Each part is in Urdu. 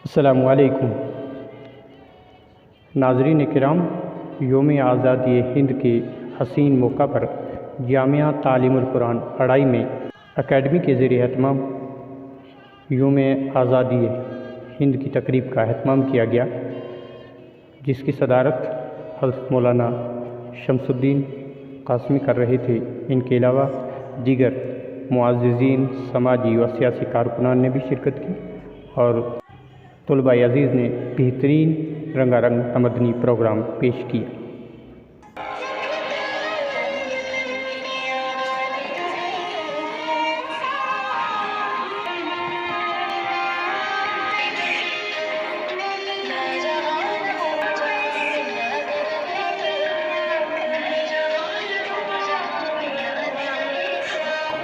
السلام علیکم ناظرین کرام، یوم آزادی ہند کے حسین موقع پر جامعہ تعلیم القرآن اڑائی میں اکیڈمی کے زیر اہتمام یوم آزادی ہند کی تقریب کا اہتمام کیا گیا، جس کی صدارت حضرت مولانا شمس الدین قاسمی کر رہے تھے۔ ان کے علاوہ دیگر معززین، سماجی و سیاسی کارکنان نے بھی شرکت کی اور طلباء عزیز نے بہترین رنگا رنگ تمدنی پروگرام پیش کیا۔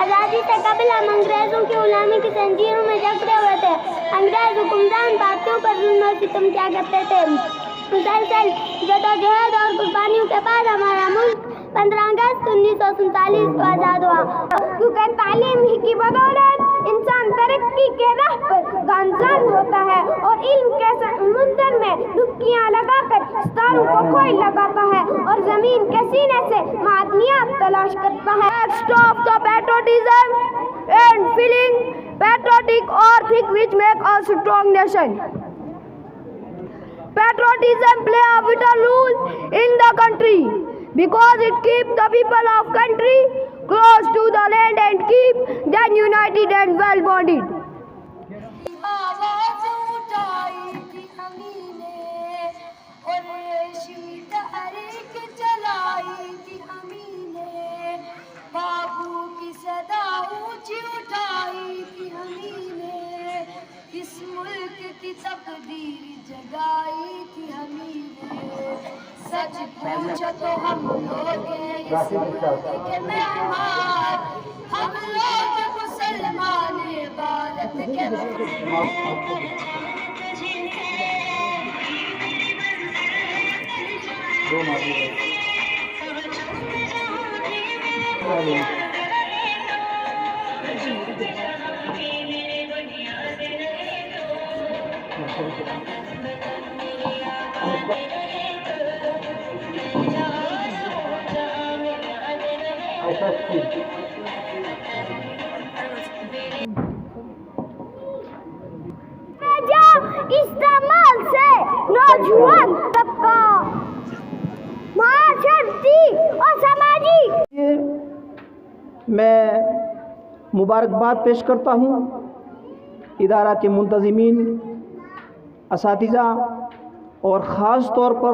آزادی سے قبل ہم انگریزوں کی غلامی کی زنجیروں میں جکڑے ہوئے تھے۔ انگریز حکمران بھارتیوں پر ظلم و ستم کیا کرتے تھے۔ مسلسل جدوجہد اور قربانیوں کے بعد ہمارا ملک 15 اگست 1947 کو آزاد ہوا، کیونکہ تعلیم ہی کی بدولت انسان ترقی کے راہ پر گامزن ہوتا ہے اور علم کے سمندر میں ڈبکیاں لگا کر ستاروں کو کھوئی لگاتا ہے اور زمین کے سینے سے معدنیات تلاش کرتا ہے۔ Stop the patriotism and feeling patriotic or think which make a strong nation. Patriotism play a vital role in the country because it keeps the people of country close to the land and keep them united and well bonded. آواز اٹھائی تھی ہمیں نے اور ریشمی تحریک چلائی تھی ہمیں نے، بابو کی صدا اونچی اٹھائی تھی ہمیں نے، اس ملک کی تقدیر جگائی تھی ہمیں نے۔ سچ پوچھو تو ہم لوگ ہیں اس ملک کے مہمان، ہم لوگ مسلمان بھارت کے استعمال سے نوجوان طبقہ معاشرتی اور سماجی میں مبارکباد پیش کرتا ہوں ادارہ کے منتظمین، اساتذہ اور خاص طور پر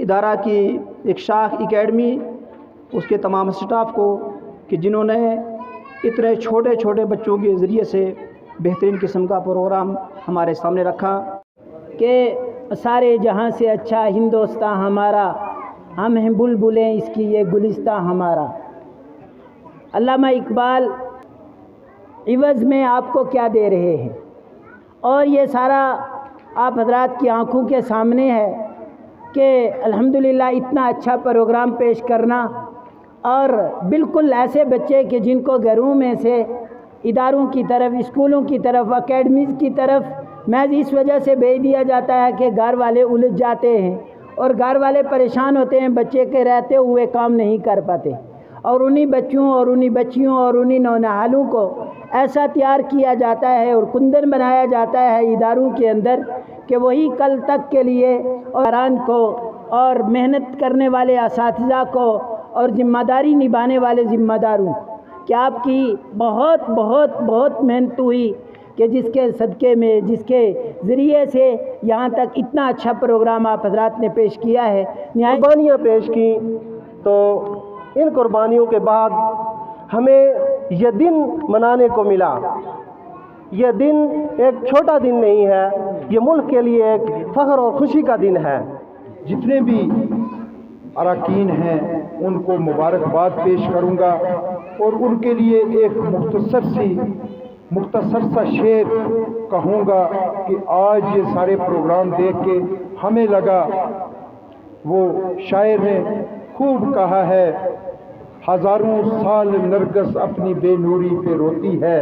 ادارہ کی ایک شاخ اکیڈمی، اس کے تمام اسٹاف کو کہ جنہوں نے اتنے چھوٹے چھوٹے بچوں کے ذریعے سے بہترین قسم کا پروگرام ہمارے سامنے رکھا کہ سارے جہاں سے اچھا ہندوستان ہمارا، ہم ہیں بلبلیں اس کی یہ گلستہ ہمارا۔ علامہ اقبال عوض میں آپ کو کیا دے رہے ہیں، اور یہ سارا آپ حضرات کی آنکھوں کے سامنے ہے کہ الحمدللہ اتنا اچھا پروگرام پیش کرنا، اور بالکل ایسے بچے کہ جن کو گھروں میں سے اداروں کی طرف، اسکولوں کی طرف، اکیڈمیز کی طرف محض اس وجہ سے بھیج دیا جاتا ہے کہ گھر والے الجھ جاتے ہیں اور گھر والے پریشان ہوتے ہیں، بچے کے رہتے ہوئے کام نہیں کر پاتے، اور انہی بچوں اور انہی بچیوں اور انہی نونہالوں کو ایسا تیار کیا جاتا ہے اور کندن بنایا جاتا ہے اداروں کے اندر کہ وہی کل تک کے لیے اران کو اور محنت کرنے والے اساتذہ کو اور ذمہ داری نبھانے والے ذمہ داروں کہ آپ کی بہت بہت بہت محنت ہوئی کہ جس کے صدقے میں، جس کے ذریعے سے یہاں تک اتنا اچھا پروگرام آپ حضرات نے پیش کیا ہے۔ قربانیاں پیش کی، تو ان قربانیوں کے بعد ہمیں یہ دن منانے کو ملا۔ یہ دن ایک چھوٹا دن نہیں ہے، یہ ملک کے لیے ایک فخر اور خوشی کا دن ہے۔ جتنے بھی اراکین ہیں ان کو مبارکباد پیش کروں گا اور ان کے لیے ایک مختصر سا شعر کہوں گا کہ آج یہ سارے پروگرام دیکھ کے ہمیں لگا، وہ شاعر نے خوب کہا ہے، ہزاروں سال نرگس اپنی بے نوری پہ روتی ہے،